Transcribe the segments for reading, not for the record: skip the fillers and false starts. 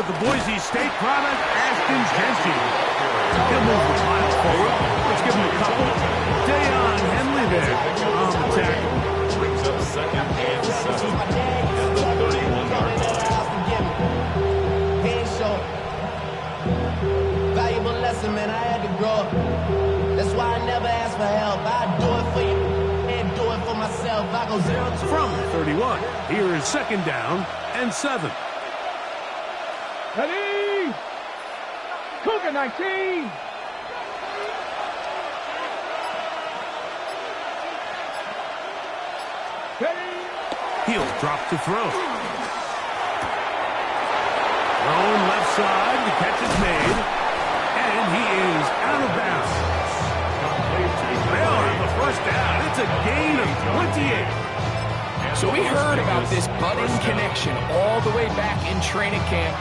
with the Boise State product, Ashton's Genty. He'll move the pile forward. Let's give him a couple. Dayon Henley there on the tackle. Brings up 2nd and 7. At the 31-yard line. Valuable lesson, man. I had to grow up. That's why I never ask for help. I do it for you and do it for myself. I go 0 to from 31. Here is 2nd down and 7. Ready? Cougar 19. Ready? He'll drop to throw. Thrown left side. The catch is made. And he is out of bounds. They'll have the first down. It's a gain of 28. So we heard about this budding connection all the way back in training camp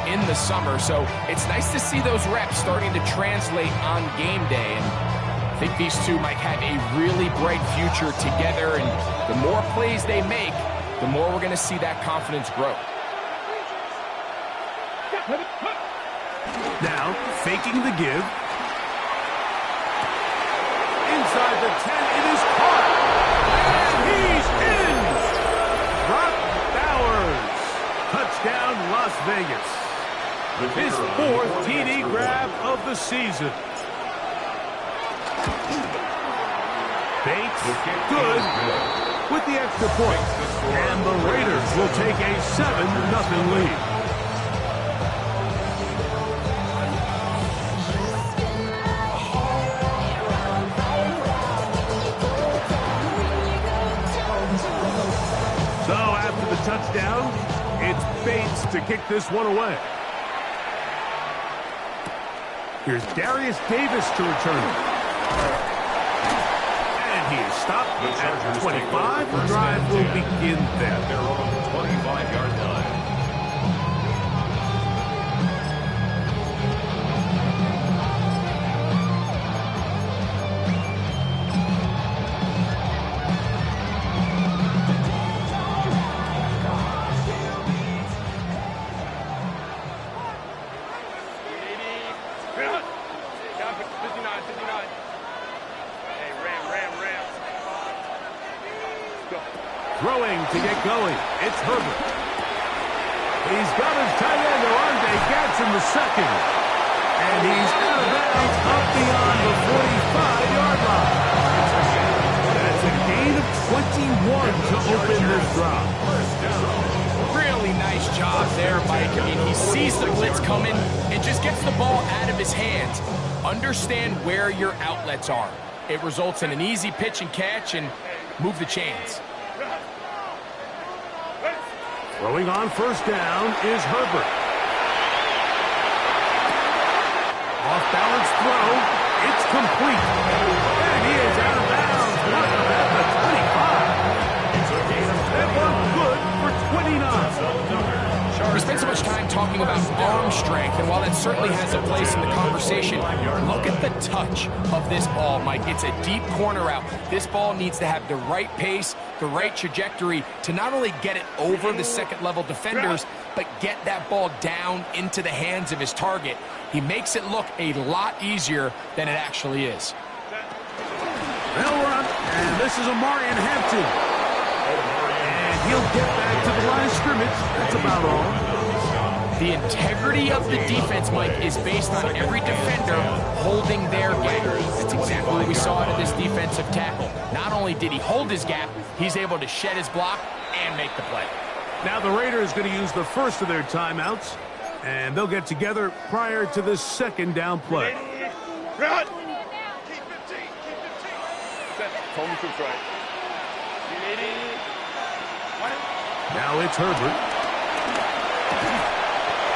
in the summer. So it's nice to see those reps starting to translate on game day. And I think these two might have a really bright future together. And the more plays they make, the more we're going to see that confidence grow. Now, faking the give. Inside the 10, it is caught. And he's in! Brock Bowers. Touchdown, Las Vegas. His 4th TD grab of the season. Bates, good, with the extra point. And the Raiders will take a 7-0 lead. So after the touchdown, it's Bates to kick this one away. Here's Darius Davis to return it. And he is stopped at 25. The drive will begin then. They're on the 25-yard line. Throwing to get going. It's Herbert. He's got his tight end, Orlando Gadsden the second. And he's out of bounds up beyond the 45-yard line. That's a gain of 21 to open this drive. Really nice job there, Mike. I mean, he sees the blitz coming and just gets the ball out of his hands. Understand where your outlets are. It results in an easy pitch and catch and move the chains. Throwing on 1st down is Herbert. Off-balance throw. It's complete. And he is out of bounds. What about the 25? It's a gain of that one good for 29. We spent so much time talking about arm strength, and while that certainly has a place in the conversation, look at the touch of this ball, Mike. It's a deep corner route. This ball needs to have the right pace, the right trajectory to not only get it over the second-level defenders, but get that ball down into the hands of his target. He makes it look a lot easier than it actually is. They'll run, and this is Amarian Hampton. And he'll get back to the line of scrimmage. That's about all. The integrity of the defense, Mike, is based on every defender holding their gap. That's exactly what we saw out of this defensive tackle. Not only did he hold his gap, he's able to shed his block and make the play. Now the Raiders going to use the first of their timeouts, and they'll get together prior to this 2nd down play. Run! Keep 15, keep 15. Set. Tony Cook's right. Now it's Herbert.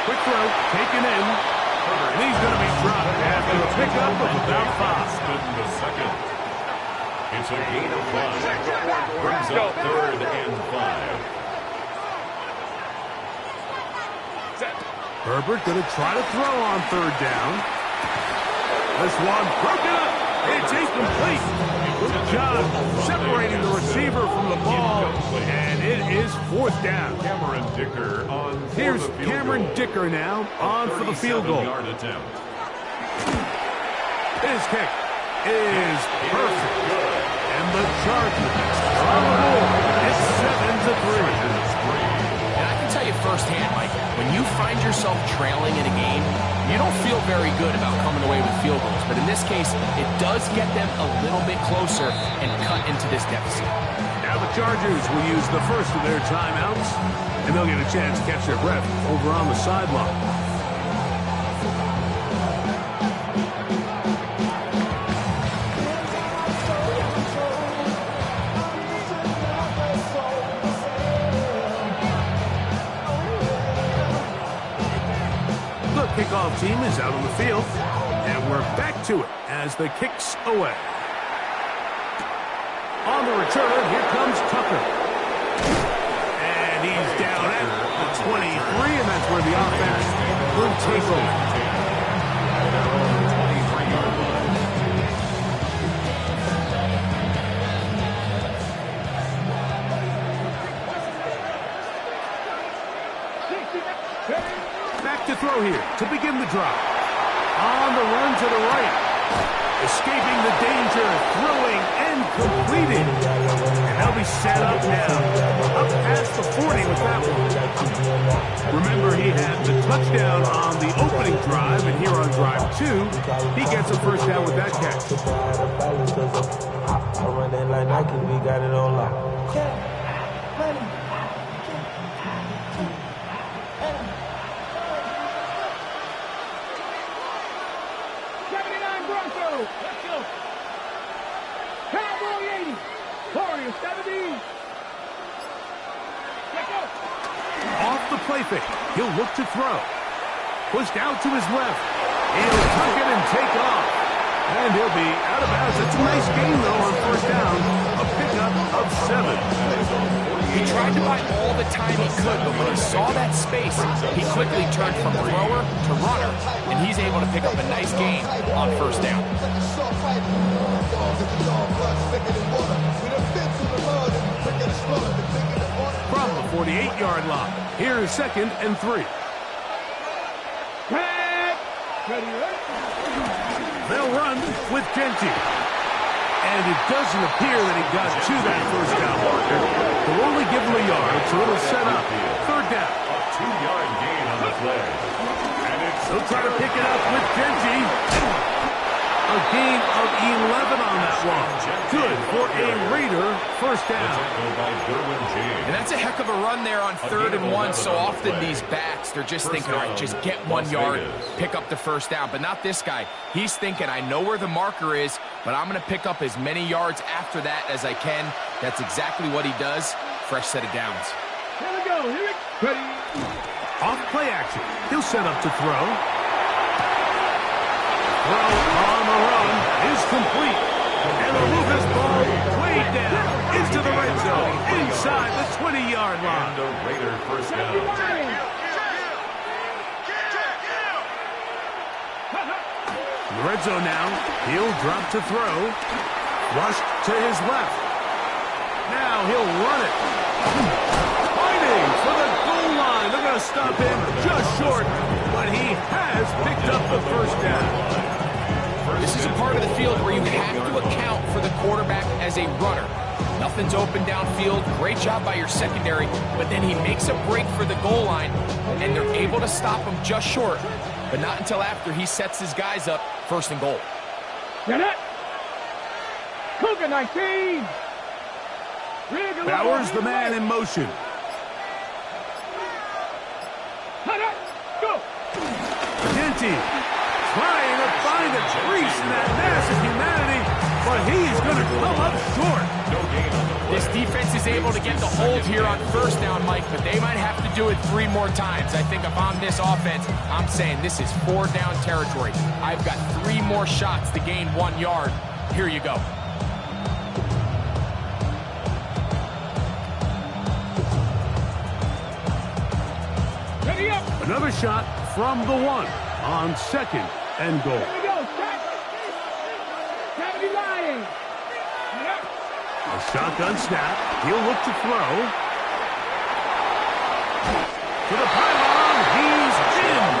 Quick throw, taken in. And he's going to be dropped after a pickup of about 5. Good in the second. It's a gain of 5. Brings up 3rd and 5. Herbert going to try to throw on 3rd down. This one broken up. It's incomplete. Good job separating the receiver from the ball, and it is 4th down. Cameron Dicker on. Here's Cameron Dicker now on for the field goal. His kick is perfect. And the Chargers are on the board. It's 7-3. And I can tell you firsthand, Mike, when you find yourself trailing in a game, you don't feel very good about coming away with field goals. But in this case, it does get them a little bit closer and cut into this deficit. Now the Chargers will use the first of their timeouts, and they'll get a chance to catch their breath over on the sideline. Kickoff team is out on the field, and we're back to it as the kick's away. On the return, here comes Tucker. And he's down at the 23, and that's where the offense will take over. To throw here to begin the drive. On the run to the right. Escaping the danger, throwing and completing. And they'll be set up now. Up past the 40 with that one. Remember, he had the touchdown on the opening drive, and here on drive 2, he gets a first down with that catch. I run that like Nike, we got it on lock. Off the play fake. He'll look to throw. Pushed out to his left. He'll tuck it and take off. And he'll be out of bounds. It's a nice game, though, on first down. A pickup of 7. He tried to buy all the time he could, but when he saw that space, he quickly turned from thrower to runner, and he's able to pick up a nice gain on first down. From the 48-yard line, here's 2nd and 3. They'll run with Genty. And it doesn't appear that he got to that first down marker. They'll only give him a yard, so it'll set up 3rd down. A 2-yard gain on the play. And They'll try to pick it up with Genty. A gain of 11 on that one. Good for a Raider first down. And that's a heck of a run there on 3rd and 1. So often these backs, they're just thinking, all right, just get 1 yard, pick up the first down. But not this guy. He's thinking, I know where the marker is, but I'm going to pick up as many yards after that as I can. That's exactly what he does. Fresh set of downs. Here we go. Ready. Off play action. He'll set up to throw. Throw on the run is complete. And they'll move this ball way down into the red zone, inside the 20-yard line. And a Raider first down. In the red zone now, he'll drop to throw. Rushed to his left. Now he'll run it. Fighting for the goal line. They're going to stop him just short, but he has picked up the first down. This is a part of the field where you have to account for the quarterback as a runner. Nothing's open downfield. Great job by your secondary, but then he makes a break for the goal line, and they're able to stop him just short, but not until after he sets his guys up 1st and goal. Get it! Cougar 19! Bowers the man in motion. Go! Genty trying to find a crease in that mass of humanity, but he's going to come up short. No gain on the play. This defense is able to get the hold here on first down, Mike, but they might have to do it 3 more times. I think if I'm this offense, I'm saying this is 4-down territory. I've got 3 more shots to gain 1 yard. Here you go. Ready up! Another shot from the 1 on 2nd and goal. Here we go! Set! A shotgun snap. He'll look to throw. To the pylon. He's in.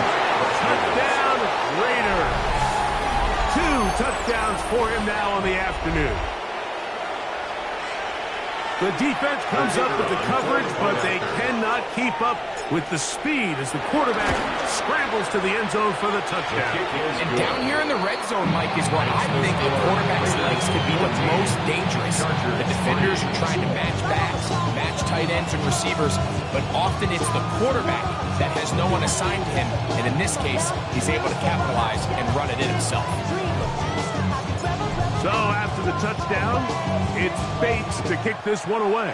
Touchdown, Raiders. 2 touchdowns for him now on the afternoon. The defense comes up with the coverage, but they cannot keep up with the speed as the quarterback scrambles to the end zone for the touchdown. And down here in the red zone, Mike, is where I think the quarterback's legs could be the most dangerous. The defenders are trying to match backs, match tight ends and receivers, but often it's the quarterback that has no one assigned to him, and in this case, he's able to capitalize and run it in himself. So after the touchdown, it's Bates to kick this one away.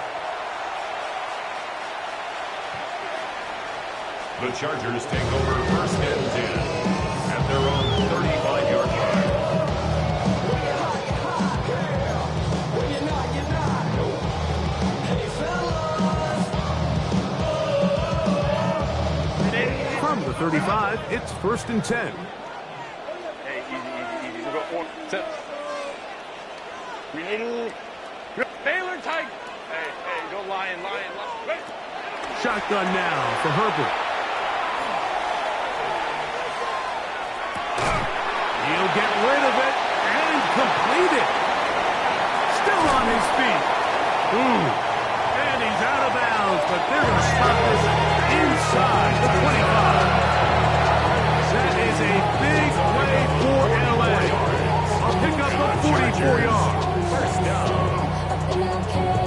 The Chargers take over 1st and 10 at their own 35-yard line. From the 35, it's 1st and 10. Hey, easy. We'll go 4, 6. Baylor tight. Hey, go lion. Wait. Shotgun now for Herbert. He'll get rid of it and complete it. Still on his feet. And he's out of bounds, but they're going to stop this inside the 25. That is a big play for LA. I'll pick up a 44 yards. First down.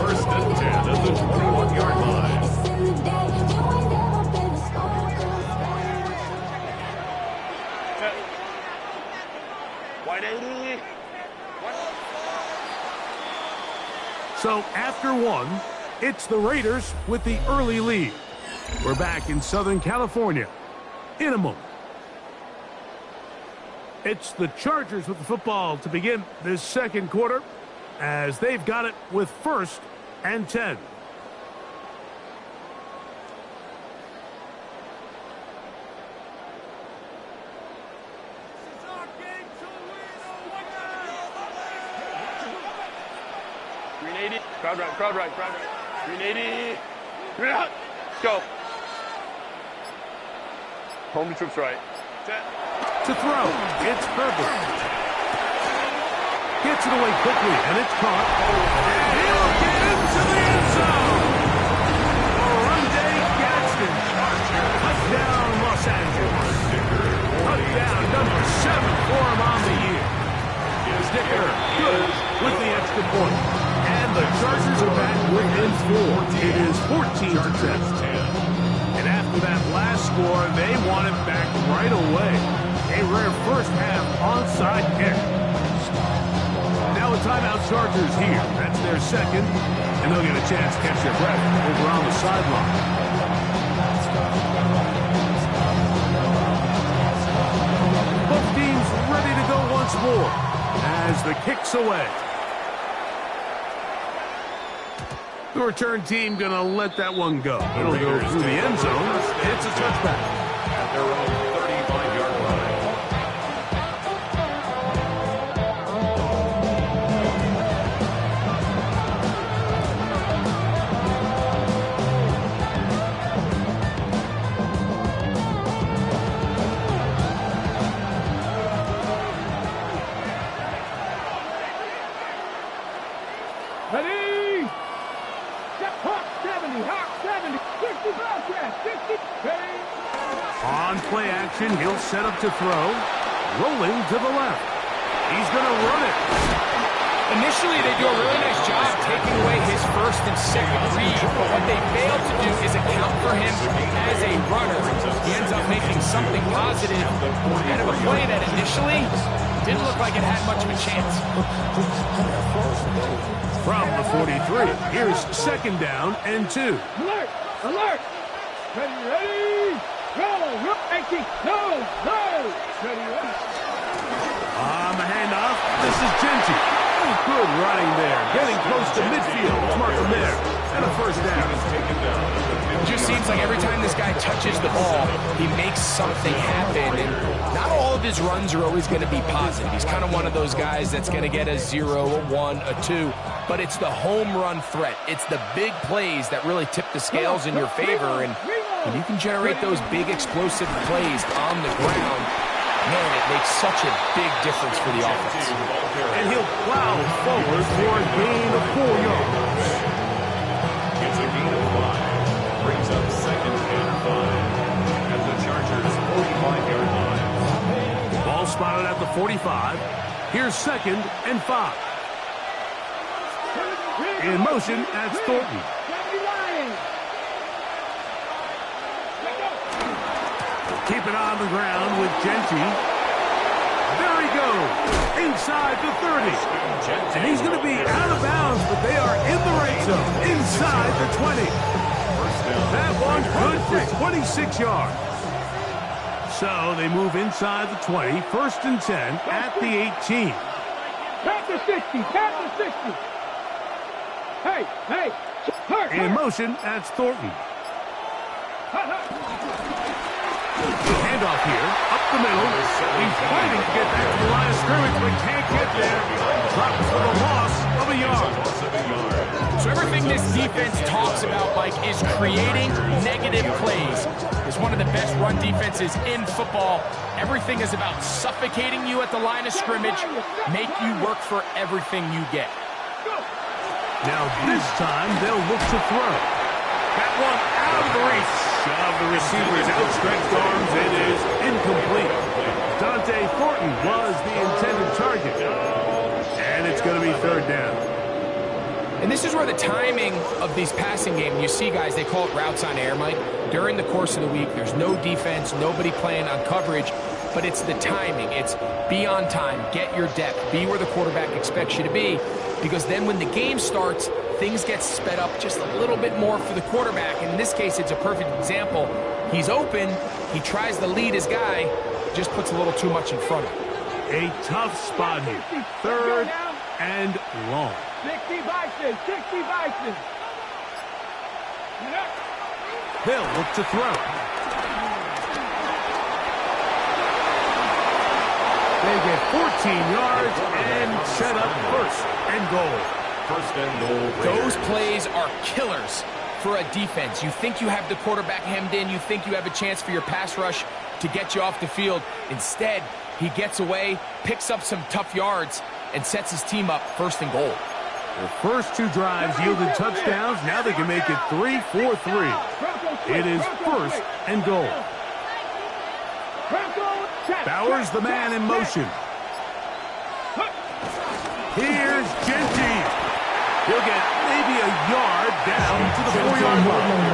1st and 10 at the 21-yard line. White 80. So after one, it's the Raiders with the early lead. We're back in Southern California in a moment. It's the Chargers with the football to begin this second quarter as they've got it with 1st and 10. Crowd right. 380. Green out. Go. Home troops right. Set. To throw, it's Herbert. Gets it away quickly, and it's caught. He'll get into the end zone. Orlando Gaston. Touchdown, Los Angeles. Touchdown number 7 for him on the year. Sticker good with the extra point. And the Chargers are back within 4. It is 14-10. And after that last score, they want it back right away. A rare first half onside kick. Now a timeout Chargers here. That's their second. And they'll get a chance to catch their breath over on the sideline. Both teams ready to go once more as the kick's away. The return team going to let that one go. It'll go through the end zone. It's a touchback. At their own 35-yard line. Ready? Hawk 70, 60, broadcast, 60, ready? On play action, he'll set up to throw. Rolling to the left. He's going to run it. Initially, they do a really nice job taking away his 1st and 2nd read, but what they fail to do is account for him as a runner. He ends up making something positive out of a play that initially didn't look like it had much of a chance. From the 43, here's 2nd down and 2. Alert! Ready? Go! 18, no! Ready? On the handoff, this is Genty. Good running there. Getting close to midfield. Mark him there. And a first down. It just seems like every time this guy touches the ball, he makes something happen. And not all of his his runs are always going to be positive. He's kind of one of those guys that's going to get a 0, a 1, a 2, but it's the home run threat. It's the big plays that really tip the scales in your favor, and when you can generate those big explosive plays on the ground, man, it makes such a big difference for the offense. And he'll plow forward for a gain of 4 yards. It's a gain of 5. Brings up 2nd and 5 at the Chargers' 45-yard line. Ball spotted at the 45. Here's 2nd and 5. In motion, that's Thornton. Keep it on the ground with Genty. There he goes, inside the 30. And he's going to be out of bounds, but they are in the red zone, inside the 20. That one's good for 26 yards. So they move inside the 20, 1st and 10 at the 18. Tap the 60, tap the 60. Hey, hurt. In motion, that's Thornton. Handoff here, up the middle. He's fighting to get back to the line of scrimmage, but can't get there. Drops for the loss of a yard. So everything this defense talks about, Mike, is creating negative plays. It's one of the best run defenses in football. Everything is about suffocating you at the line of scrimmage, make you work for everything you get. Now this time they'll look to throw. That one out of the reach of the receiver's outstretched arms. It is incomplete. Dante Thornton was the intended target. And it's going to be 3rd down. And this is where the timing of these passing games, you see guys, they call it routes on air, Mike. During the course of the week, there's no defense, nobody playing on coverage, but it's the timing. It's be on time, get your depth, be where the quarterback expects you to be, because then when the game starts, things get sped up just a little bit more for the quarterback. And in this case, it's a perfect example. He's open, he tries to lead his guy, just puts a little too much in front of him. A tough spot here. 3rd and long. 60 Bison, 60 Bison. They'll look to throw. They get 14 yards and set up 1st and goal. 1st and goal. Those plays are killers for a defense. You think you have the quarterback hemmed in. You think you have a chance for your pass rush to get you off the field. Instead, he gets away, picks up some tough yards, and sets his team up 1st and goal. The first 2 drives yielded touchdowns. Now they can make it 3-4-3. It is 1st and goal. Bowers the man in motion. Here's Genty. He'll get maybe a yard down to the 4-yard line.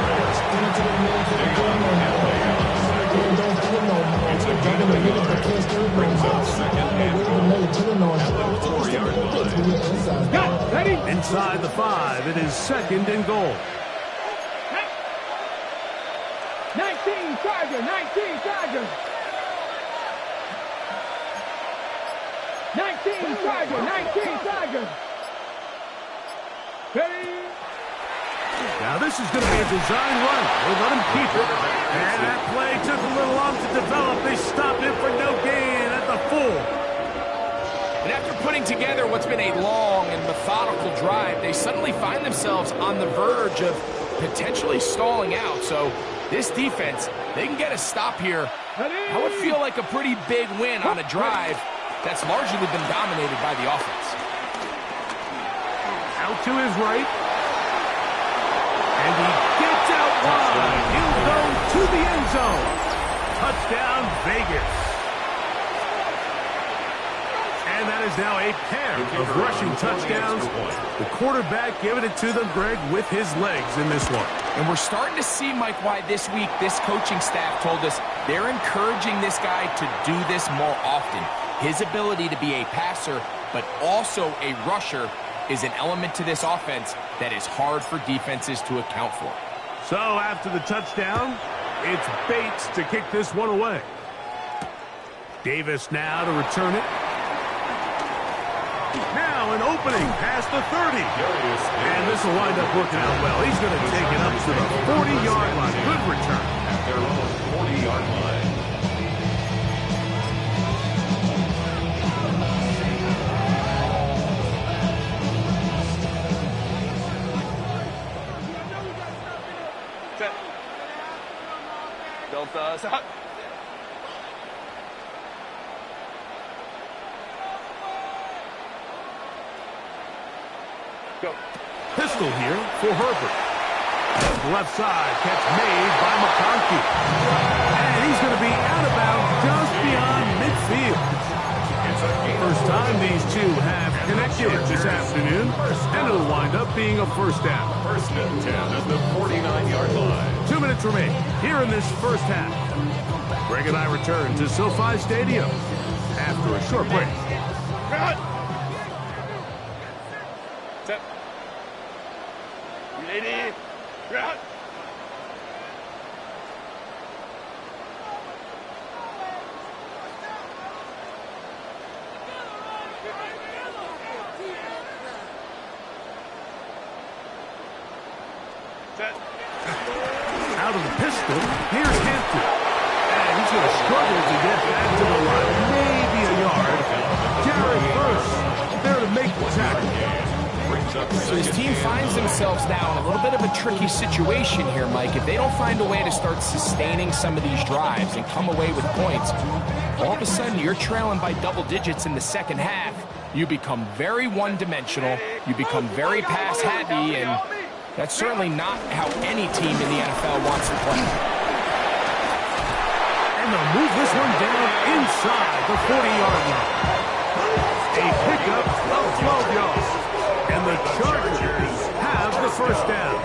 It's a gain of 8. Brings up 2nd and goal at the 4-yard line. Ready? Inside the 5, it is 2nd and goal. 19 Chargers, 19 Chargers. 19 Chargers, 19 Chargers. Ready? Now this is going to be a design run. They let him keep it. And that play took a little long to develop. They stopped it for no gain at the 4. And after putting together what's been a long and methodical drive, they suddenly find themselves on the verge of potentially stalling out. So this defense, they can get a stop here. That would feel like a pretty big win on a drive that's largely been dominated by the offense. Out to his right. And he gets out wide. He'll go to the end zone. Touchdown, Vegas. And that is now a pair of rushing touchdowns. The quarterback giving it to them, Greg, with his legs in this one. And we're starting to see, Mike, why this week this coaching staff told us they're encouraging this guy to do this more often. His ability to be a passer, but also a rusher, is an element to this offense that is hard for defenses to account for. So after the touchdown, it's Bates to kick this one away. Davis now to return it. Now an opening past the 30. And this will wind up working out well. He's going to take it up to the 40-yard line. Good return. At their own 40-yard line. Go. Pistol here for Herbert. Left side, catch made by McConkey. And he's going to be out of bounds just beyond midfield. First time these two have connected this afternoon, and it'll wind up being a first down. First and 10 at the 49-yard line. 2 minutes remain here in this first half. Greg and I return to SoFi Stadium after a short break. Set. Ready? Right. Set. Out of the pistol, here's Hampton. And he's going to struggle to get back to the line. Maybe a yard. Jared first there to make the tackle. So his team finds themselves now in a little bit of a tricky situation here, Mike. If they don't find a way to start sustaining some of these drives and come away with points, all of a sudden you're trailing by double digits in the second half. You become very one-dimensional. You become very pass-happy, and that's certainly not how any team in the NFL wants to play. And they'll move this one down inside the 40-yard line. A pickup of 12 yards. And the Chargers have the first down.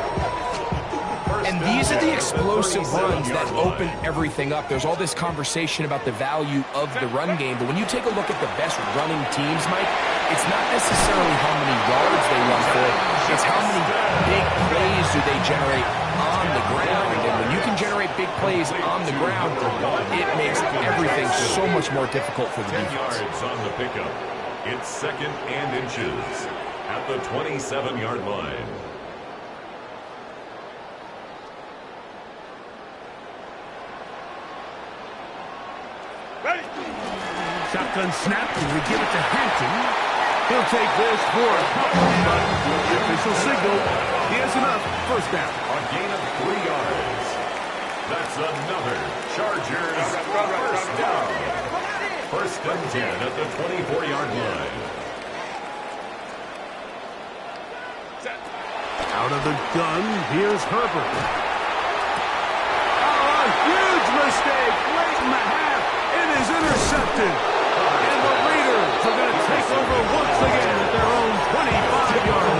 And these are the explosive runs that open everything up. There's all this conversation about the value of the run game, but when you take a look at the best running teams, Mike, it's not necessarily how many yards they run for, it's how many big plays do they generate on the ground. And when you can generate big plays on the ground, it makes everything so much more difficult for the 10 defense. yards on the pickup. It's second and inches at the 27-yard line. Ready? Shotgun snap, and we give it to Hampton. He'll take this for a couple, but the official signal, he has enough. First down. A gain of 3 yards. That's another Chargers first down. First and 10 at the 24-yard line. Out of the gun, here's Herbert. Oh, a huge mistake late in the half. It is intercepted. And the Raiders are going to take over once again at their own 25-yard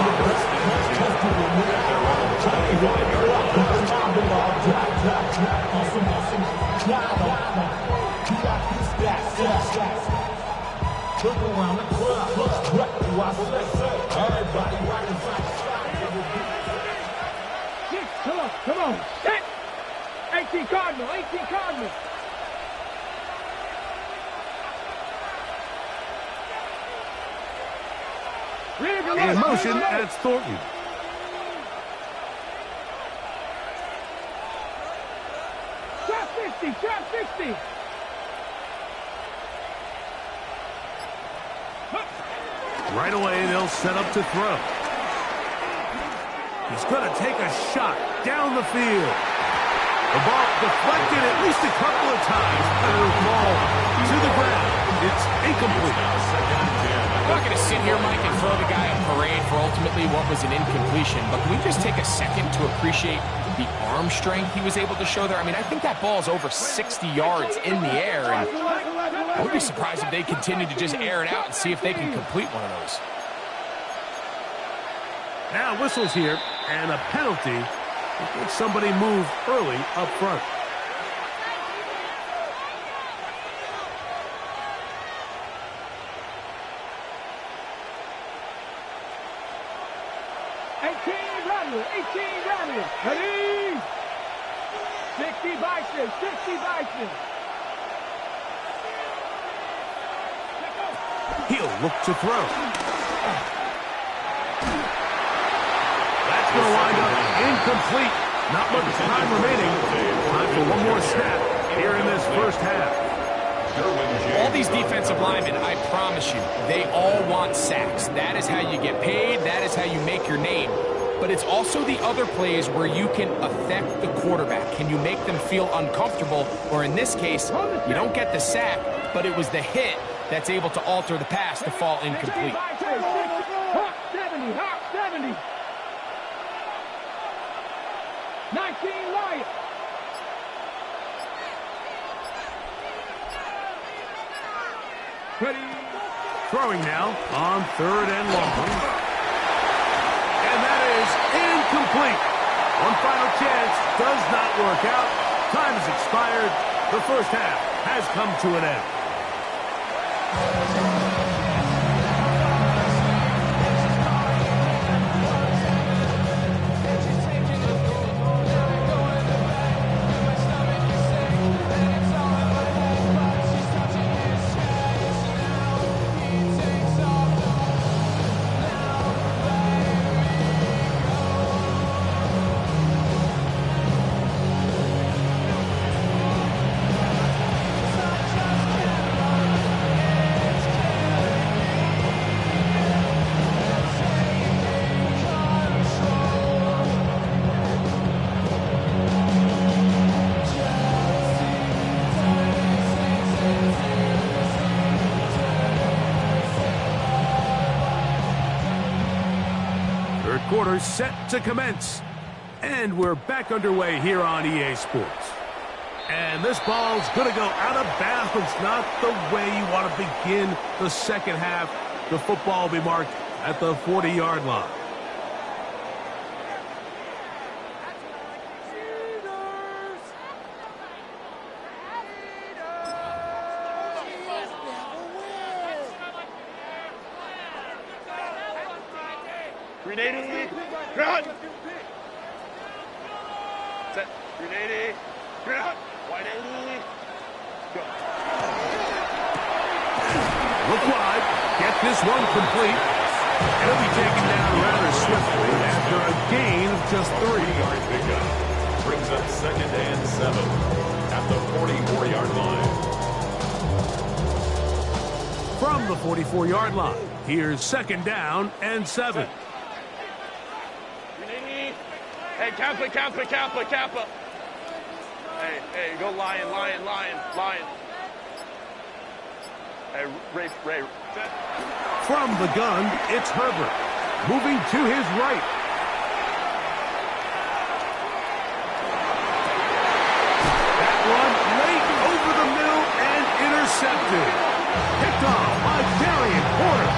Come on. Set. 18 Cardinal. 18 Cardinal. In motion, that's Thornton. Trap 50. Trap 50. Right away, they'll set up to throw. He's going to take a shot down the field. The ball deflected at least a couple of times, but it'll fall to the ground. It's incomplete. I'm not going to sit here, Mike, and throw the guy a parade for ultimately what was an incompletion, but can we just take a second to appreciate the arm strength he was able to show there? I mean, I think that ball's over 60 yards in the air, and I would be surprised if they continue to just air it out and see if they can complete one of those. Now whistles here, and a penalty if somebody moved early up front. Ready? 60 Bison. 60 Bison. He'll look to throw. That's going to wind up incomplete. Not much time remaining. Time for one more snap here in this first half. All these defensive linemen, I promise you, they all want sacks. That is how you get paid. That is how you make your name. but it's also the other plays where you can affect the quarterback. Can you make them feel uncomfortable? Or in this case, you don't get the sack, but it was the hit that's able to alter the pass to fall incomplete. Hawk 70, Hawk 70. 19 Lions. Ready. Throwing now on 3rd and long. And that is incomplete. One final chance does not work out. Time has expired. The first half has come to an end. Quarter set to commence. And we're back underway here on EA Sports. And this ball's going to go out of bounds. Not the way you want to begin the second half. The football will be marked at the 40-yard line. Grenade, ground. Set, grenade, ground. 180. Go. Look wide. Get this one complete. It'll be taken down rather swiftly after a gain of just 3. 3-yard pickup. Brings up 2nd and 7 at the 44-yard line. From the 44-yard line, here's 2nd down and 7. Hey, Kappa. Hey, go lion. Hey, Ray. From the gun, it's Herbert. Moving to his right. That one late over the middle and intercepted. Picked off by Darian Porter.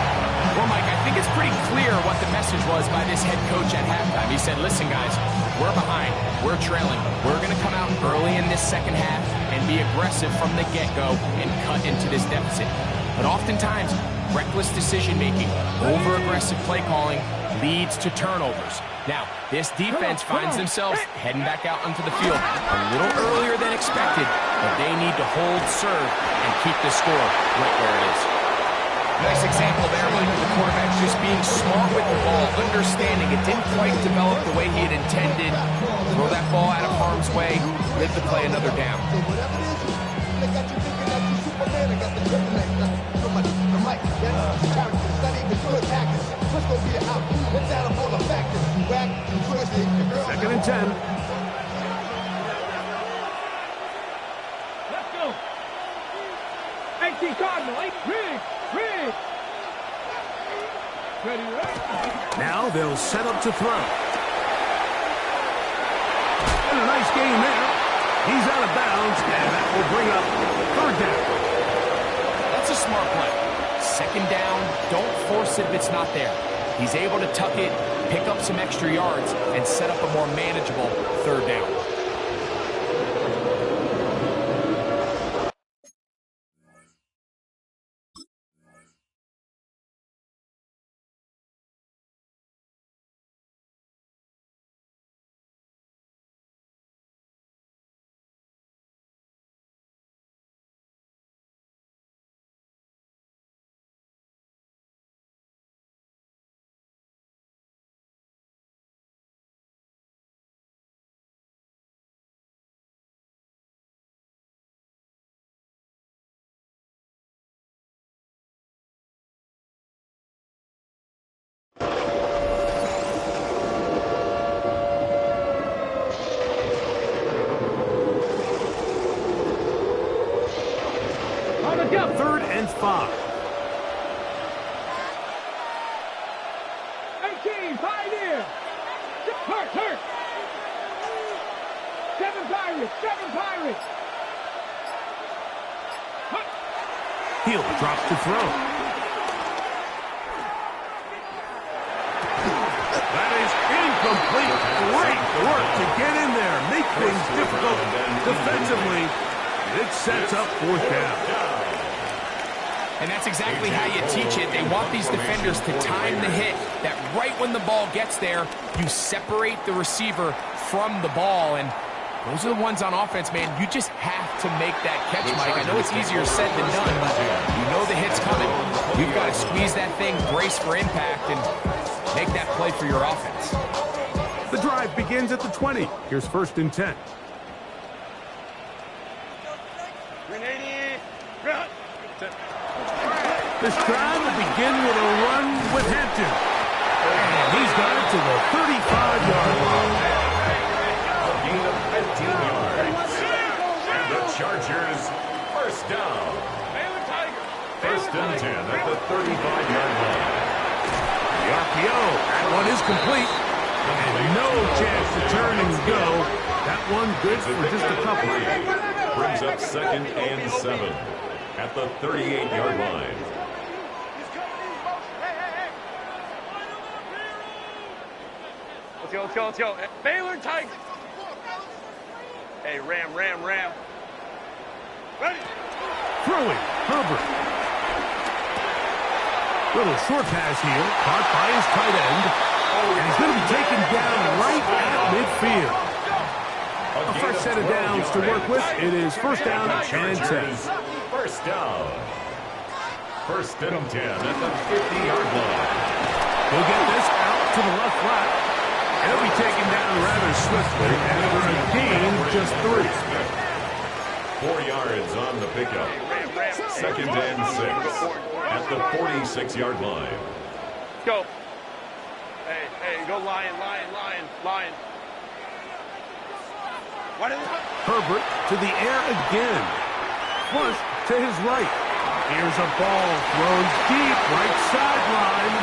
Well, Mike, I think it's pretty clear what the message was by this head coach at halftime. He said, listen, guys, we're behind. We're trailing. We're going to come out early in this second half and be aggressive from the get-go and cut into this deficit. But oftentimes, reckless decision-making, over-aggressive play calling leads to turnovers. Now, this defense finds themselves heading back out onto the field a little earlier than expected, but they need to hold serve and keep the score right where it is. Nice example there, Mike, of the quarterback just being smart with the ball, understanding it didn't quite develop the way he had intended. Throw that ball out of harm's way, live to play another down. Second and 10. Let's go. 18 Cardinal, 8 Brez. Ready, right? Now they'll set up to throw. And a nice game there. He's out of bounds, and that will bring up 3rd down. That's a smart play. 2nd down, don't force it if it's not there. He's able to tuck it, pick up some extra yards, and set up a more manageable 3rd down. Go. 3rd and 5. 18, pioneer. Hurt. 7 Pirates. Hill drops to throw. That is incomplete. Great work to get in there. Make things difficult defensively. It sets up 4th down. And that's exactly how you teach it. They want these defenders to time the hit, that right when the ball gets there, you separate the receiver from the ball. And those are the ones on offense, man. You just have to make that catch, Mike. I know it's easier said than done, but you know the hit's coming. You've got to squeeze that thing, brace for impact, and make that play for your offense. The drive begins at the 20. Here's 1st and 10. This drive will begin with a run with Hampton. And he's got it to the 35-yard line. A gain of 15 yards. And the Chargers, 1st down. 1st and 10 at the 35-yard line. The RPO, that one is complete. And no chance to turn and go. That one good for just a couple. Brings up 2nd and 7 at the 38-yard line. Let's go. Baylor Tigers. Hey, Ram. Ready. Throwing, Herbert. Little short pass here, caught by his tight end. And he's going to be taken down right at midfield. A fresh set of downs to work with. It is 1st down and 10. 1st down. 1st and 10 at the 50-yard line. He'll get this out to the left flat. He'll be taken down rather swiftly, and for a gain, just 3. 4 yards on the pickup. 2nd and 6 at the 46-yard line. Go. Hey, go Lion. Herbert to the air again. Flush to his right. Here's a ball thrown deep, right sideline.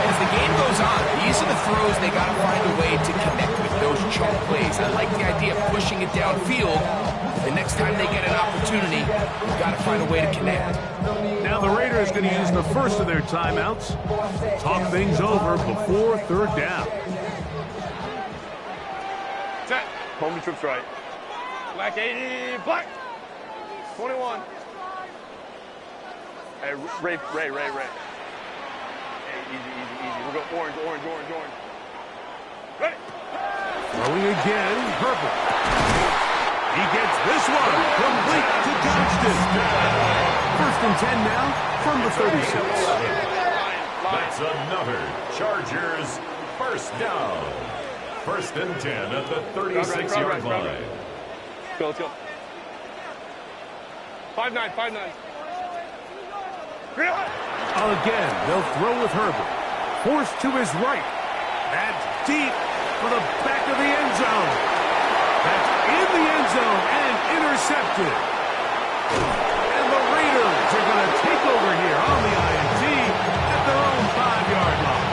As the game goes on, these are the throws they got to find a way to connect with those chunk plays. I like the idea of pushing it downfield. The next time they get an opportunity, you've got to find a way to connect. Now the Raiders going to use the first of their timeouts to talk things over before 3rd down. Set. Home trips right. Black 80, black. 21. Hey, Ray. Hey, easy. We'll go orange. Ready. Throwing again, Herbert. He gets this one complete to Johnston. 1st and 10 now from the 36. That's another Chargers 1st down. 1st and 10 at the 36-yard line. Let's go. 5-9. Again, they'll throw with Herbert. Forced to his right. That's deep for the back of the end zone. That's in the end zone and intercepted. And the Raiders are going to take over here on the INT at their own 5-yard line.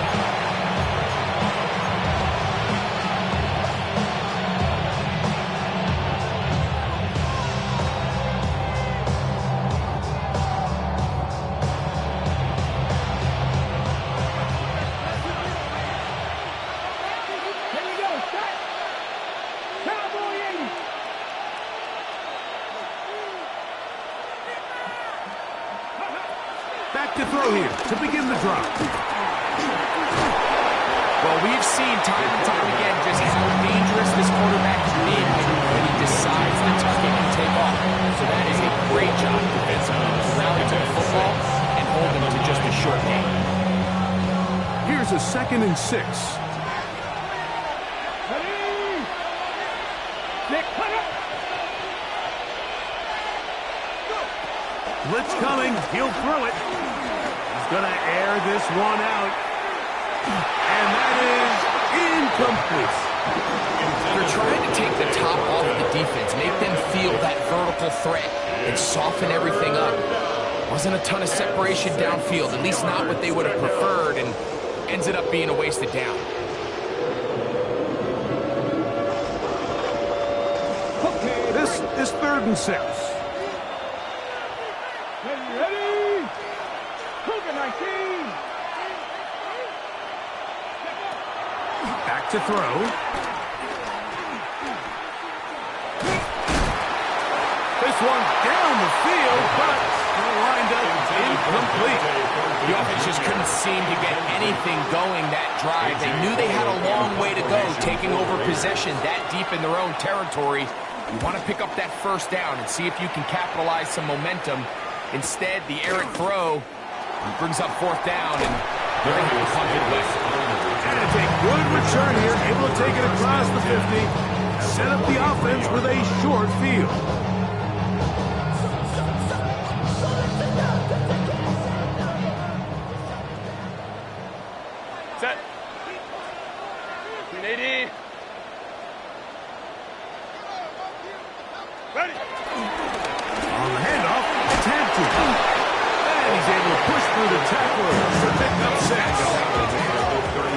Back to throw here to begin the drive. Well, we've seen time and time again just how dangerous this quarterback can be when he decides to tuck it and take off. So that is a great job defensively to rally to the football and hold him to just a short gain. Here's a 2nd and 6. Blitz coming. He'll throw it. He's going to air this one out. And that is incomplete. They're trying to take the top off the defense, make them feel that vertical threat, and soften everything up. Wasn't a ton of separation downfield, at least not what they would have preferred, and ends it up being a wasted down. Okay, this is 3rd and 6. Ready? Cougar 19. Back to throw. This one down the field, but lined up incomplete. The offense just couldn't seem to get anything going that drive. They knew they had a long way to go, taking over possession that deep in their own territory. You want to pick up that 1st down and see if you can capitalize some momentum. Instead, the errant throw brings up 4th down, and they're going to punt it away. And it's a good return here, able to take it across the 50, set up the offense with a short field. Set. 380. Ready. On the handoff, it's Hampton. And he's able to push through the tackler to pick up 6.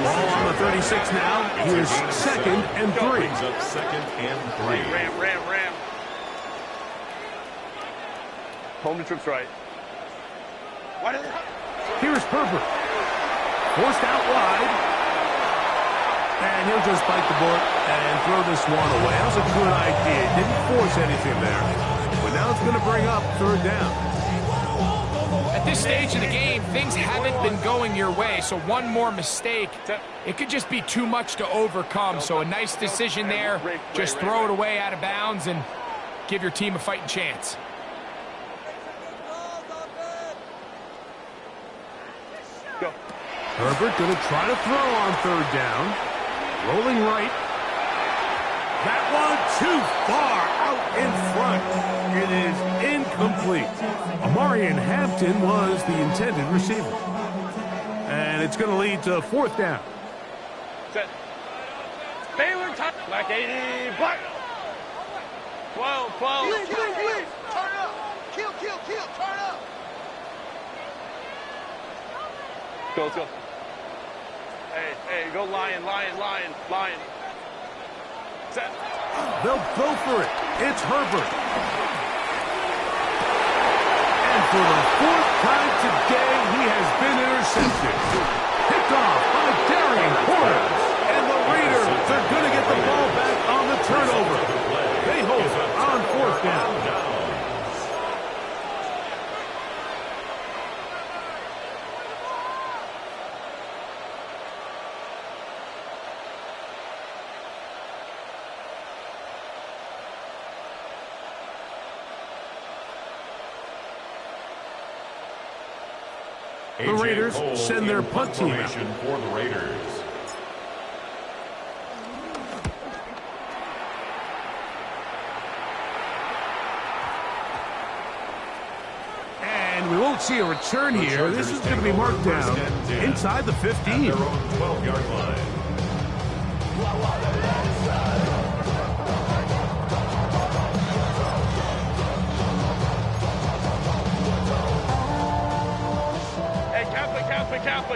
Ball on the 36 now. Here's 2nd and 3. Brings up 2nd and 3. Ram. Home to trips right. What is it? Here's Herbert. Forced out wide. And he'll just bite the bullet and throw this one away. That was a good idea. Didn't force anything there. But now it's going to bring up 3rd down. At this stage of the game, things haven't been going your way, so one more mistake, it could just be too much to overcome. So a nice decision there. Just throw it away out of bounds and give your team a fighting chance. Go. Herbert going to try to throw on 3rd down. Rolling right. That one too far out in front. It is incomplete. Amarian Hampton was the intended receiver. And it's going to lead to 4th down. Set. Baylor time. Black 80. Black. 12. Kill. Turn up. Kill. Turn up. Let's go. Hey, go Lion. Set. They'll go for it. It's Herbert. And for the 4th time today, he has been intercepted. Picked off by Darian Porter. And the Raiders are going to get the ball back on the turnover. They hold it on 4th down. The Raiders send their punt team out. For the Raiders. And we won't see a return here. This is going to be marked down inside the 15. Their own 12-yard line.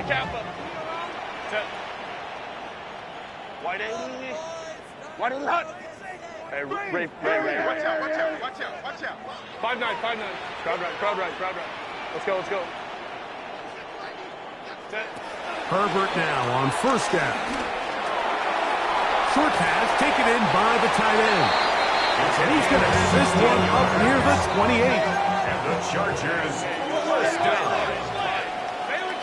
Kappa. Set. White 80 hot. Hey, Ray. Watch out. 5-9. Crowd right. Let's go. Set. Herbert now on 1st down. Short pass taken in by the tight end. And he's going to have this one up near the 28. And the Chargers 1st down.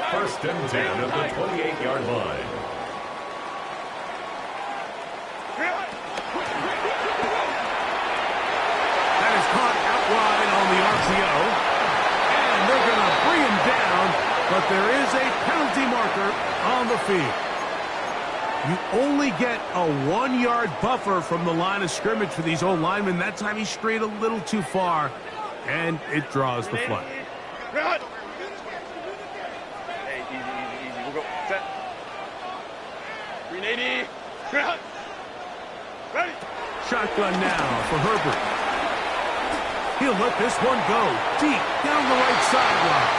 1st and 10 at the 28-yard line. That is caught out wide on the RPO. And they're going to bring him down, but there is a penalty marker on the field. You only get a 1-yard buffer from the line of scrimmage for these old linemen. That time he strayed a little too far, and it draws the flag. Hey, easy. We'll go. Set. 380. Ready. Shotgun now for Herbert. He'll let this one go deep down the right sideline.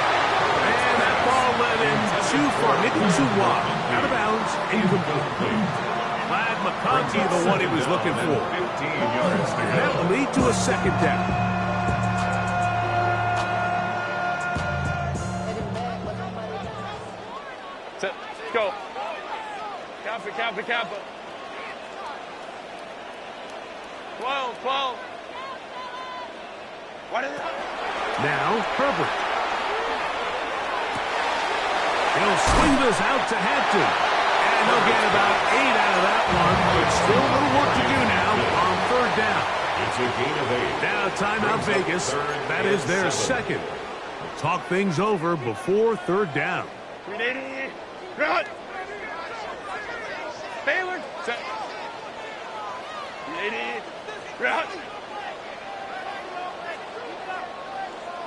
And that ball led him too far, hitting too wide. Out of bounds, incomplete. Glad McConkey the one he was looking for. That will lead to a second down. Set. Go. Kappa. 12. What is it? Now, Herbert. He'll swing this out to Hampton. And they'll get about 8 out of that one. But still a little work to do now on third down. It's a gain of 8. Now, timeout Vegas. That is their second. We'll talk things over before third down. 380. Run. Baylor. Set. 380. Run.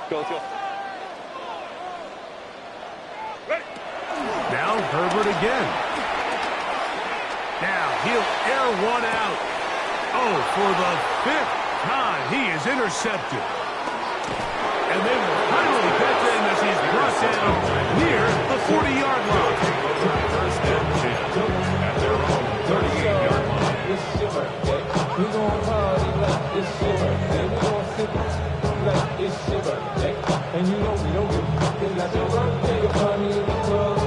Go. Ready. Now Herbert again. Now he'll air one out. Oh, for the 5th time, he is intercepted. And they will finally catch him as he's brought down near the 40-yard line. First and 10 at their own 38-yard line. It's your birthday. We gon' party like it's your birthday. We gon' sip like it's your birthday. And you know we don't give a fuck. It's like your birthday. You'll find me in the club.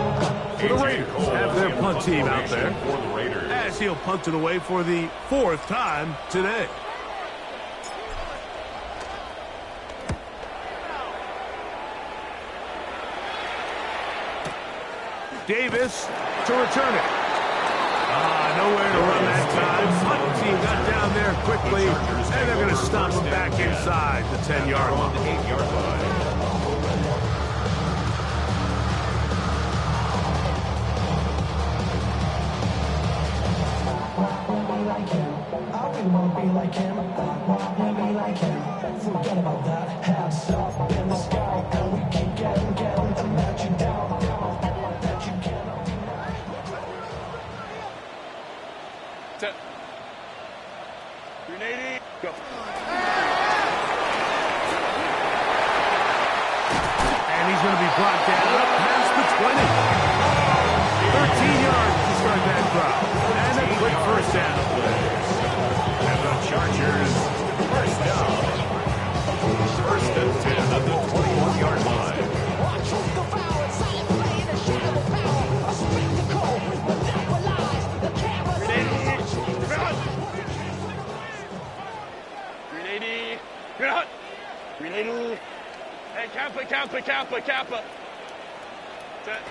For the Raiders have their punt team out there. As he'll punt it away for the 4th time today. Davis to return it. Nowhere to run that time. Punt team got down there quickly, and they're going to stop him back inside the 10-yard line. The 8-yard line. Forget about that. Hats up in the sky, and we keep getting and let you down. That you cannot deny. Set. 380. Go. And he's going to be brought down up past the 20. 13 yards to start that drive. And a quick first down. And the Chargers, first down. First and 10 at the 21-yard line. 380. Run. 380. Hey, Kappa. Set.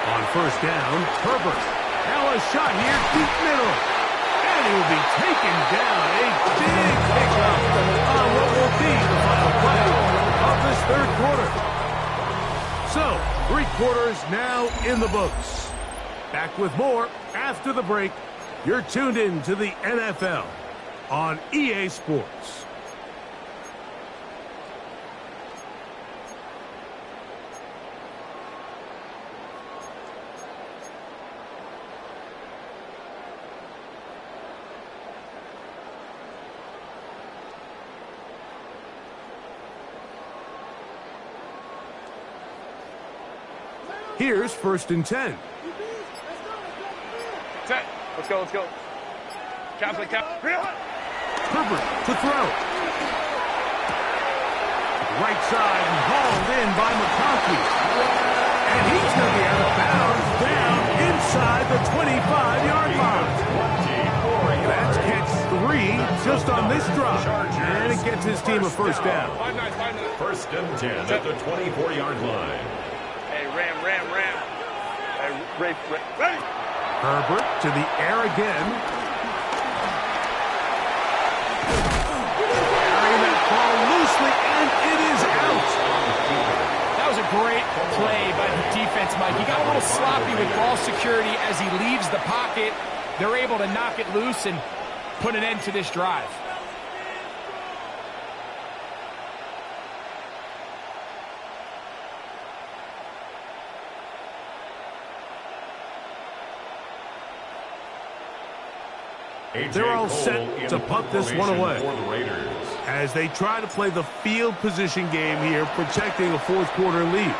On first down, Herbert. Now a shot here, deep middle. And he will be taken down. A big pickup on what will be the final play of this third quarter. So, 3 quarters now in the books. Back with more after the break. You're tuned in to the NFL on EA Sports. Here's first and 10. Set. Let's go. Kappa. Herbert to throw. Right side and hauled in by McConkey. And he's going to be out of bounds down inside the 25-yard line. That's catch 3 just on this drive. And it gets his team a first down. First and 10 at the 24-yard line. Hey, Ram. Hey, Ray. Ready. Herbert to the air again. Carrying that ball loosely, and it is out. That was a great play by the defense, Mike. He got a little sloppy with ball security as he leaves the pocket. They're able to knock it loose and put an end to this drive. They're all set to punt this one away. as they try to play the field position game here, protecting a fourth-quarter lead.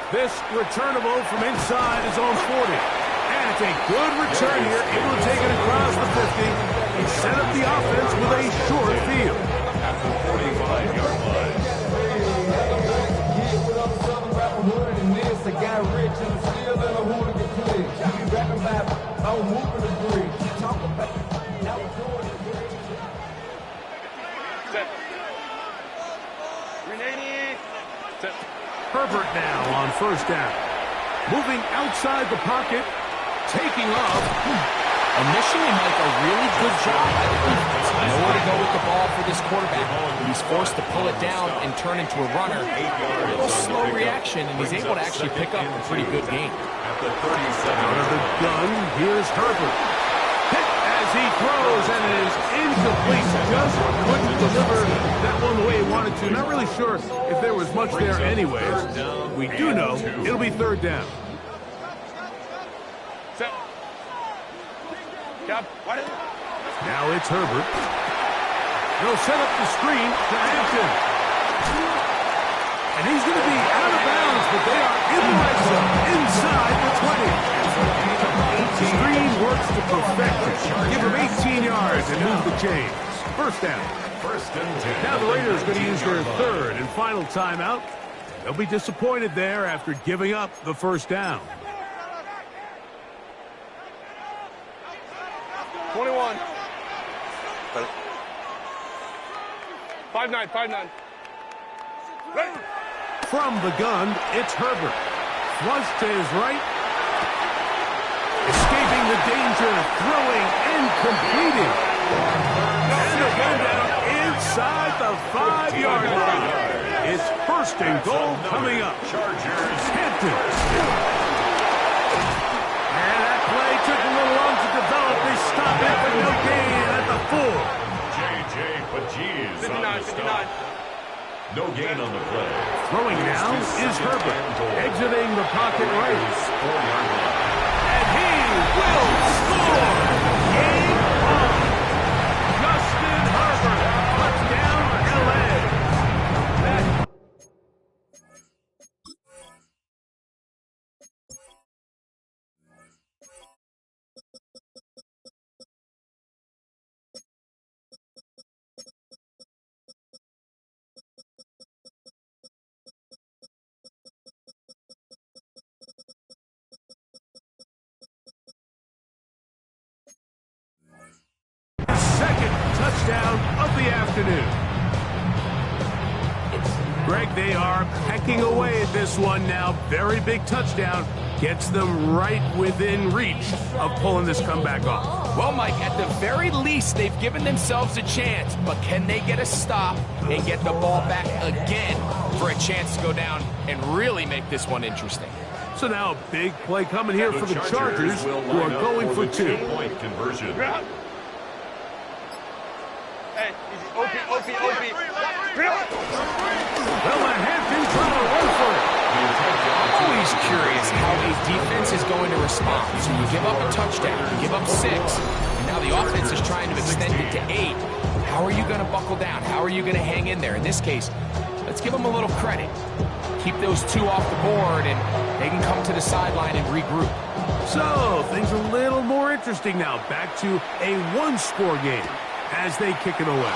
This returnable from inside is on 40. And it's a good return here, able to take it across the 50 and set up the offense with a short field. At the 45-yard line. Herbert now on first down. Moving outside the pocket, taking off. Initially, Mike, a really good job by the defense. Nowhere to go with the ball for this quarterback. He's forced to pull it down and turn into a runner. A little slow reaction, and he's able to actually pick up a pretty good game. At the 37. Out of the gun, here's Herbert. Hit as he throws, and it is incomplete. Just couldn't deliver that one the way he wanted to. Not really sure if there was much there anyways. We do know it'll be third down. Now it's Herbert. They'll set up the screen to Hampton. And he's going to be out of bounds, but they are in the red zone, inside the 20. Screen works to perfection. Give him 18 yards and move the chains. First down. First and 10. Now the Raiders are going to use their third and final timeout. They'll be disappointed there after giving up the first down. 21. 5-9, 5-9. From the gun, it's Herbert. Flush to his right. Escaping the danger, throwing and completing. And the gun down inside the 5-yard line. It's first and goal coming up. Chargers. Hampton. And that play took a little long to develop. They stop it, but no gain at the 4. J.J. Pachees on the stop. No gain on the play. Throwing now is Herbert. Exiting the pocket right. 4-yard line. And he will score. Game on. Justin Herbert. Touchdown, L.A. Second touchdown of the afternoon. Greg, they are pecking away at this one now. Very big touchdown. Gets them right within reach of pulling this comeback off. Well, Mike, at the very least, they've given themselves a chance. But can they get a stop and get the ball back again for a chance to go down and really make this one interesting? So now a big play coming here for the Chargers, who are going for 2. Two-point conversion. Hey, easy. OP. Well, the Hampton trying to run for it. Always curious how a defense is going to respond. So you give up a touchdown, you give up 6, and now the offense is trying to extend it to 8. How are you going to buckle down? How are you going to hang in there? In this case, let's give them a little credit. Keep those 2 off the board, and they can come to the sideline and regroup. So, things a little more interesting now. Back to a one-score game as they kick it away.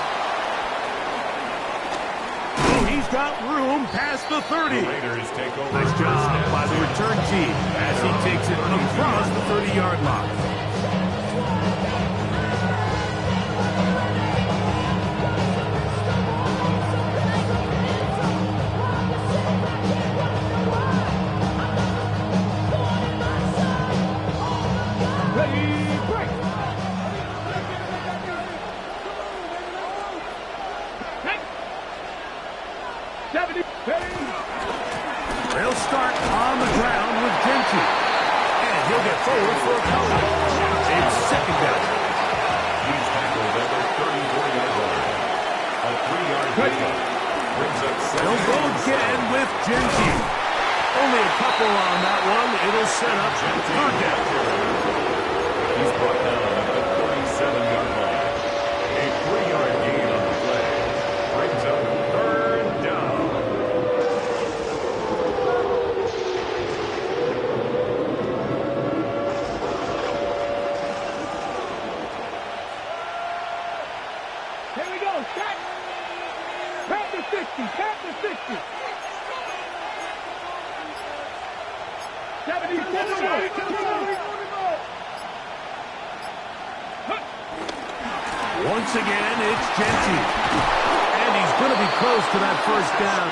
Oh, he's got room past the 30. The Raiders take over. Nice job by the return team as he takes it across the 30-yard line. They'll start on the ground with Genty. And he'll get forward for a couple. It's second down. He's tackled at the 34-yard line. A 3-yard pickup brings up 7. They'll go again with Genty. Only a couple on that one. It'll set up third down. He's brought down at the 37-yard line. Tap the 60. 70. Once again, it's Genty. And he's going to be close to that first down.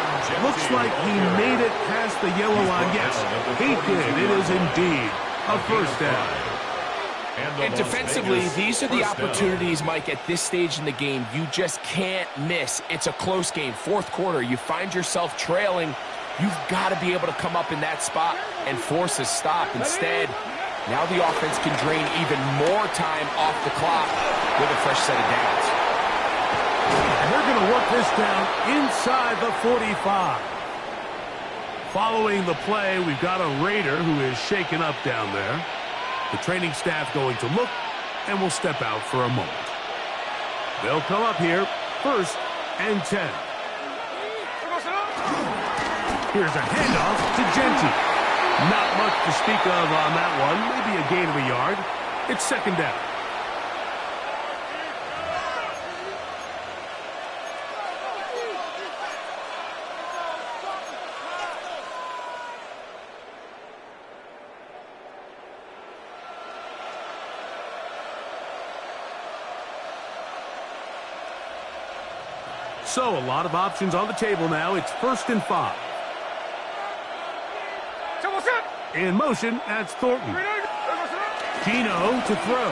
Looks like he made it past the yellow line. Yes, he did. It is indeed a first down. And defensively, these are the opportunities, Mike, at this stage in the game you just can't miss. It's a close game. Fourth quarter, you find yourself trailing. You've got to be able to come up in that spot and force a stop. Instead, now the offense can drain even more time off the clock with a fresh set of downs. And they're going to work this down inside the 45. Following the play, we've got a Raider who is shaken up down there. The training staff going to look, and will step out for a moment. They'll come up here, 1st and 10. Here's a handoff to Genty. Not much to speak of on that one. Maybe a gain of a yard. It's 2nd down. So, a lot of options on the table now. It's 1st and 5. In motion, that's Thornton. Gino to throw.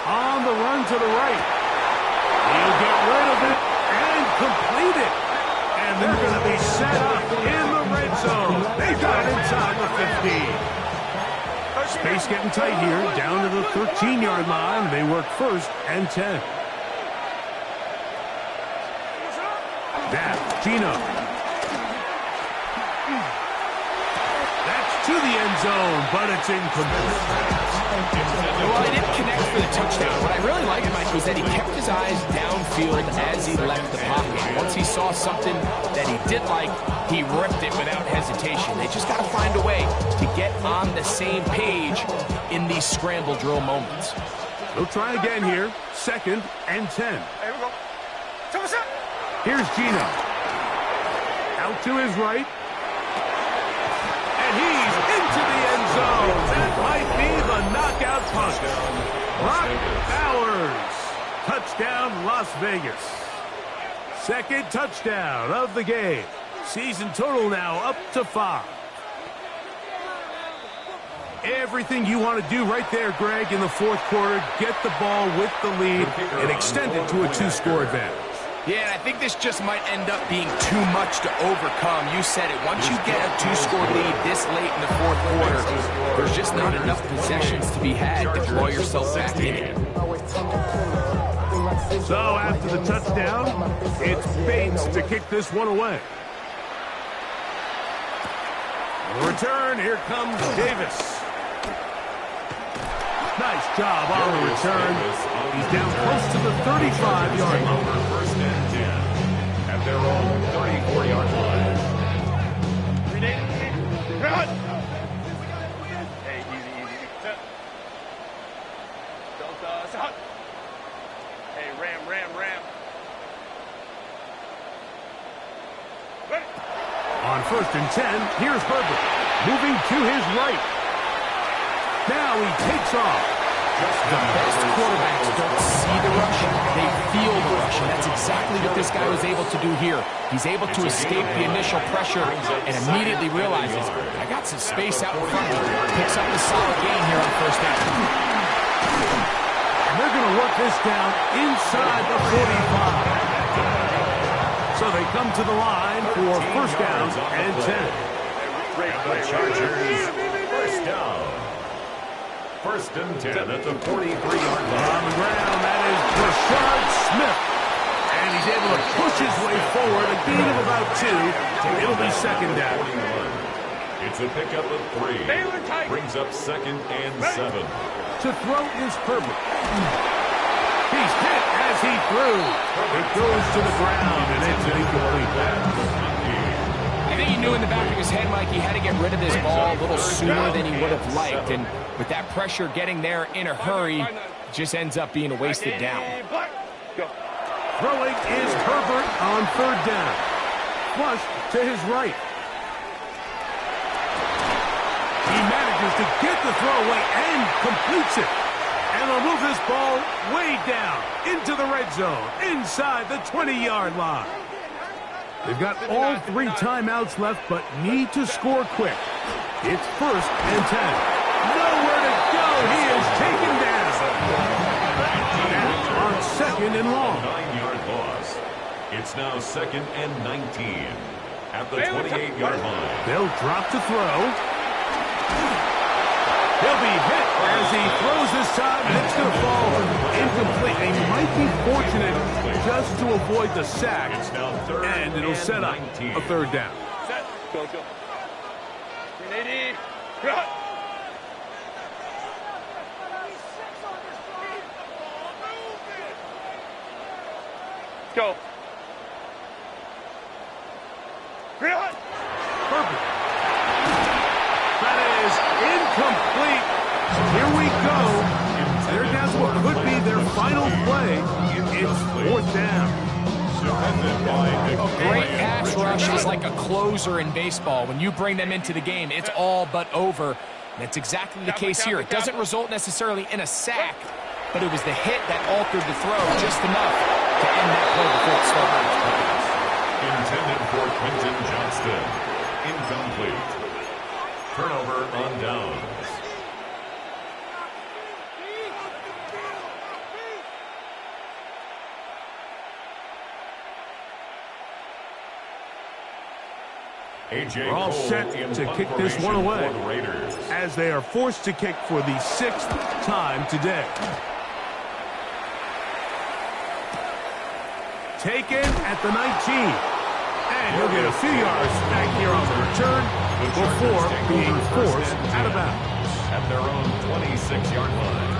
On the run to the right. He'll get rid of it and complete it. And they're going to be set up in the red zone. They got it inside the 15. Space getting tight here. Down to the 13-yard line. They work 1st and 10. That's Gino. That's to the end zone, but it's incomplete. Well, he didn't connect for the touchdown. What I really liked, Mike, was that he kept his eyes downfield as he left the pocket. Once he saw something that he did like, he ripped it without hesitation. They just got to find a way to get on the same page in these scramble drill moments. They'll try again here. 2nd and 10. Hey, we go. Here's Gino. Out to his right. And he's into the end zone. That might be the knockout punch. Brock Bowers. Touchdown, Las Vegas. 2nd touchdown of the game. Season total now up to 5. Everything you want to do right there, Greg, in the 4th quarter. Get the ball with the lead and extend it to a 2-score advantage. Yeah, and I think this just might end up being too much to overcome. You said it. Once you get a 2-score lead this late in the 4th quarter, there's just not enough possessions to be had to throw yourself back in it. So after the touchdown, it's Bates to kick this one away. Return, here comes Davis. Nice job on the return. He's down close to the 35-yard line. 1st and 10 at their own 34-yard line. Hey, easy. Don't, hey, ram. Ready. On 1st and 10, here's Herbert. Moving to his right. Now he takes off. The best quarterbacks don't see the rush, they feel the rush, and that's exactly what this guy was able to do here. He's able to escape the initial pressure and immediately realizes, I got some space out in front of me. Picks up a solid gain here on 1st down. And they're going to work this down inside the 45. So they come to the line for 1st down and 10. The Chargers, 1st down. 1st and 10 at the 43-yard line. On the ground, that is Rashard Smith. And he's able to push his way forward, a gain of about 2. It'll be 2nd down. It's a pickup of 3. Brings up 2nd and 7. To throw is Herbert. He's hit as he threw. It goes to the ground, and it's an incomplete pass. I think he knew in the back of his head, Mike, he had to get rid of this ball a little sooner than he would have liked. And with that pressure getting there in a hurry, it just ends up being a wasted down. Throwing is Herbert on third down. Flush to his right. He manages to get the throw away and completes it. And they'll move this ball way down into the red zone, inside the 20-yard line. They've got all 3 timeouts left, but need to score quick. It's 1st and 10. Nowhere to go. He is taken down. Now on 2nd and long. 9-yard loss. It's now 2nd and 19 at the 28-yard line. They'll drop to throw. He'll be hit as he throws this time, and it's going to fall incomplete. And he might be fortunate just to avoid the sack, and it'll set up a 3rd down. Set. Go. 380. Cut. Go. Cut. Perfect. That is incomplete. Here we go. They're down to what could be their final play. It's 4th down. A great pass rush is like a closer in baseball. When you bring them into the game, it's all but over. And that's exactly the case here. It doesn't result necessarily in a sack, but it was the hit that altered the throw just enough to end that play before it started. Intended for Quentin Johnston. Incomplete. Turnover on downs. We're all set to kick this one away as they are forced to kick for the 6th time today. Taken at the 19. And he'll get a few yards back here on the return before being forced out of bounds. At their own 26-yard line.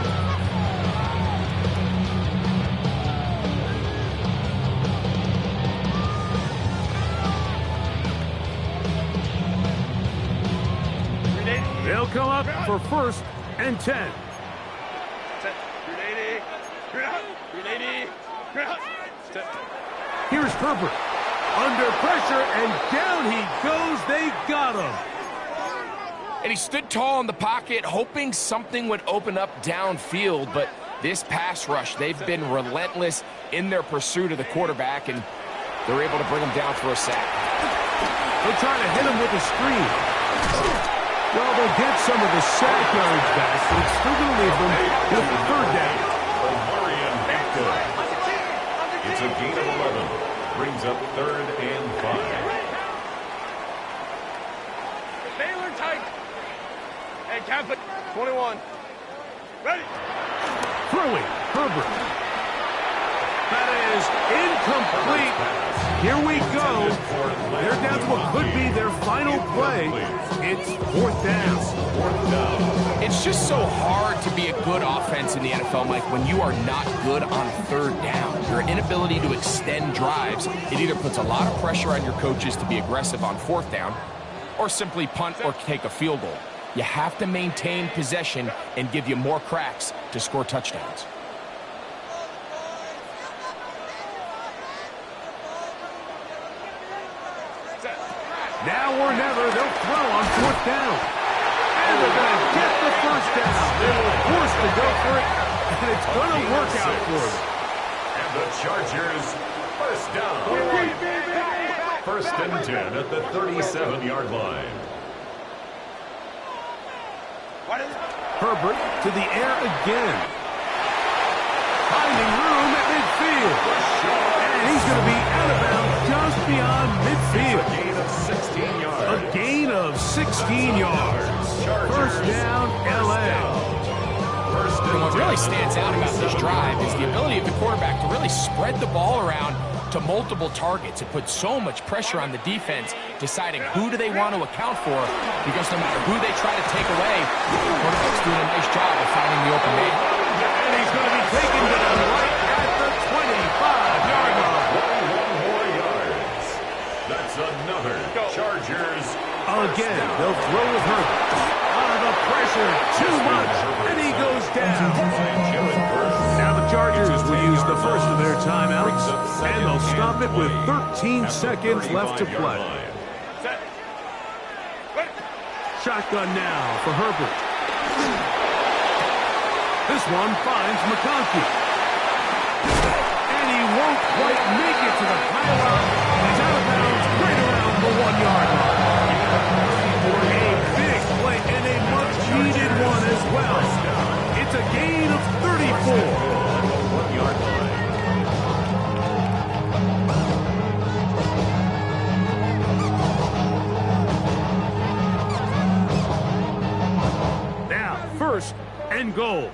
They'll come up for 1st and 10. Set. 380. 380. Set. Here's Herbert. Under pressure, and down he goes. They got him. And he stood tall in the pocket, hoping something would open up downfield. But this pass rush, they've been relentless in their pursuit of the quarterback, and they're able to bring him down for a sack. They're trying to hit him with a screen. Well, they'll get some of the sack yards back, but it's still going to leave them with the 3rd down. It's a gain of 11. Brings up 3rd and 5. Baylor tight. Hey, Catholic. 21. Ready. Throwing, Herbert. That is incomplete. Here we go. They're down to what could be their final play. It's 4th down. It's just so hard to be a good offense in the NFL, Mike, when you are not good on 3rd down. Your inability to extend drives, it either puts a lot of pressure on your coaches to be aggressive on 4th down or simply punt or take a field goal. You have to maintain possession and give you more cracks to score touchdowns. Now or never, they'll throw on 4th down. And they're going to get the 1st down. They're forced to go for it, and it's going to work out for them. And the Chargers, 1st down. 1st and 10 at the 37-yard line. Herbert to the air again. Finding room at midfield. And he's going to be out of bounds just beyond midfield. A gain of 16 yards. A gain of 16 yards. 1st down, L.A. And what really stands out about this drive is the ability of the quarterback to really spread the ball around to multiple targets. It puts so much pressure on the defense deciding who do they want to account for, because no matter who they try to take away, the quarterback's doing a nice job of finding the open man. And he's going to be taken down right at the 25-yard line. One more yards. That's another Chargers. Again, they'll throw with Herbert. Out of the pressure, too much, and he goes down. Now the Chargers will use the first of their timeouts, and they'll stop it with 13 seconds left to play. Shotgun now for Herbert. This one finds McConkey. And he won't quite make it to the pylon. He's out of bounds right around the 1-yard line. For a big play and a much-needed one as well. It's a gain of 34. 1-yard line. First and goal.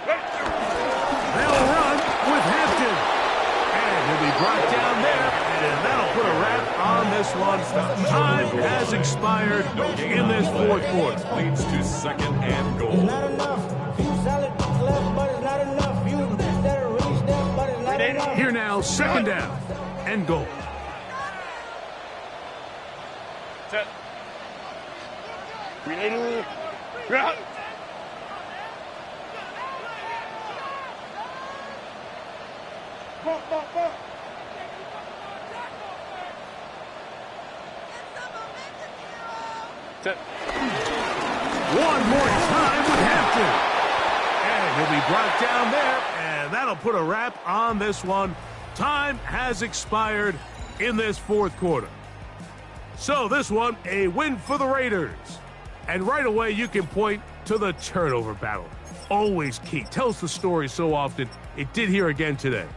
They'll run with Hampton. And he'll be brought down there. And that'll put a wrap on this one. Time has expired in this fourth quarter. Leads to second and goal. Not enough. Few solid left, but it's not enough. Few that are released them, but it's not enough. Here now, second down and goal. Set. Ready? Route. Bump. Set. One more time with Hampton. And he'll be brought down there. And that'll put a wrap on this one. Time has expired in this fourth quarter. So this one, a win for the Raiders. And right away, you can point to the turnover battle. Always key. Tells the story so often. It did here again today.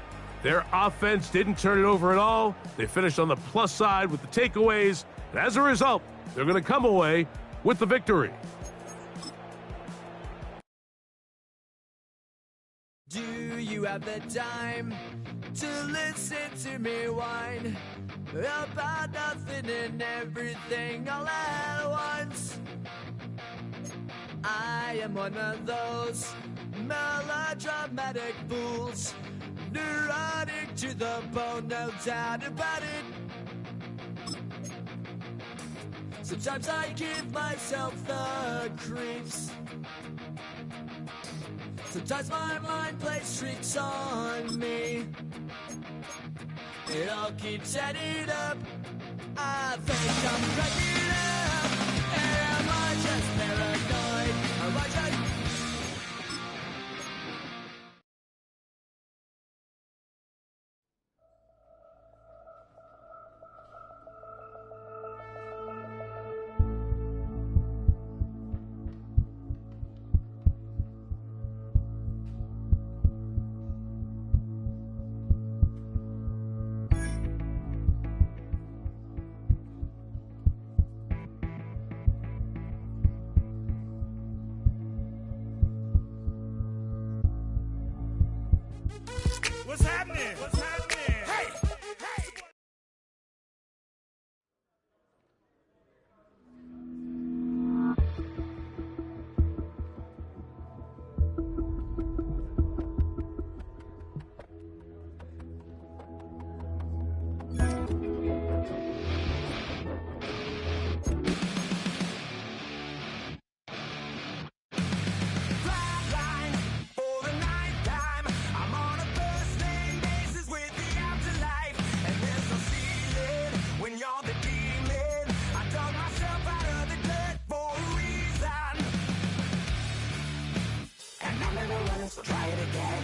Their offense didn't turn it over at all. They finished on the plus side with the takeaways. And as a result, they're going to come away with the victory. Do you have the time to listen to me whine about nothing and everything all at once? I am one of those melodramatic fools, neurotic to the bone, no doubt about it. Sometimes I give myself the creeps. Sometimes my mind plays tricks on me. It all keeps adding up. I think I'm cracking up. Am I just paranoid? Am I just... What's happening? What's happening? Hey! Try it again.